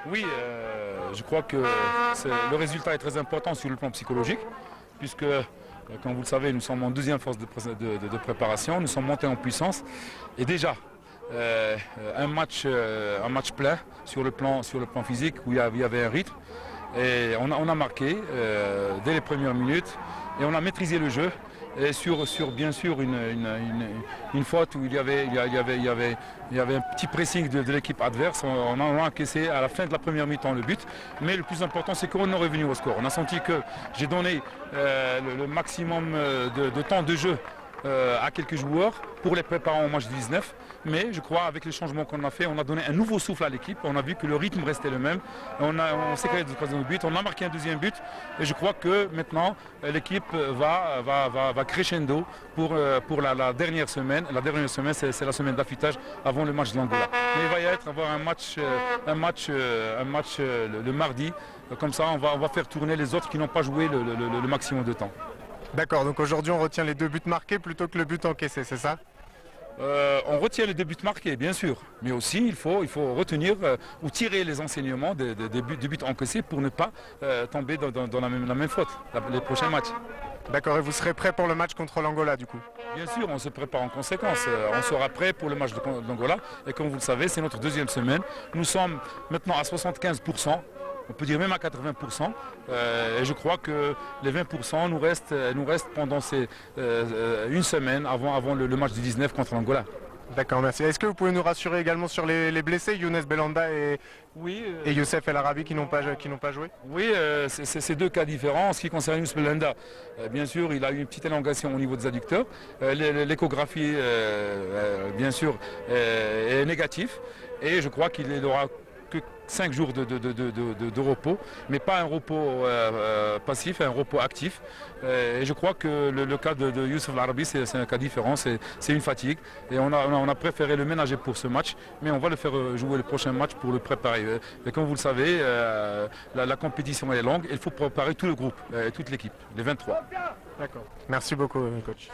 Oui, je crois que le résultat est très important sur le plan psychologique, puisque, comme vous le savez, nous sommes en deuxième phase de préparation, nous sommes montés en puissance, et déjà, un match plein sur le plan physique où il y avait un rythme, et on a marqué dès les premières minutes, et on a maîtrisé le jeu. Et sur bien sûr une faute où il y avait un petit pressing de l'équipe adverse, on a encaissé à la fin de la première mi-temps le but. Mais le plus important, c'est qu'on est revenu au score. On a senti que j'ai donné le maximum de temps de jeu à quelques joueurs pour les préparer au match du 19. Mais je crois avec les changements qu'on a fait, on a donné un nouveau souffle à l'équipe. On a vu que le rythme restait le même. On s'est créé des occasions de but. On a marqué un deuxième but. Et je crois que maintenant, l'équipe va crescendo pour la dernière semaine. La dernière semaine, c'est la semaine d'affûtage avant le match de l'Angola. Mais il va y avoir un match le mardi. Comme ça, on va faire tourner les autres qui n'ont pas joué le maximum de temps. D'accord, donc aujourd'hui on retient les 2 buts marqués plutôt que le but encaissé, c'est ça? On retient les 2 buts marqués, bien sûr, mais aussi il faut retenir ou tirer les enseignements des buts encaissés pour ne pas tomber dans la même faute, les prochains matchs. D'accord, et vous serez prêt pour le match contre l'Angola du coup? Bien sûr, on se prépare en conséquence. On sera prêt pour le match de l'Angola. Et comme vous le savez, c'est notre deuxième semaine. Nous sommes maintenant à 75%. On peut dire même à 80%. Et je crois que les 20% nous restent pendant une semaine avant le match du 19 contre l'Angola. D'accord, merci. Est-ce que vous pouvez nous rassurer également sur les blessés, Younes Belhanda et Youssef El Arabi qui n'ont pas joué? Oui, c'est 2 cas différents. En ce qui concerne Youssef Belhanda, bien sûr, il a eu une petite élongation au niveau des adducteurs. L'échographie, bien sûr, est négative. Et je crois qu'il aura que 5 jours de repos, mais pas un repos passif, un repos actif. Et je crois que le cas de Youssef El Arabi, c'est un cas différent, c'est une fatigue. Et on a préféré le ménager pour ce match, mais on va le faire jouer le prochain match pour le préparer. Et comme vous le savez, la compétition est longue, il faut préparer tout le groupe, toute l'équipe, les 23. D'accord. Merci beaucoup, coach.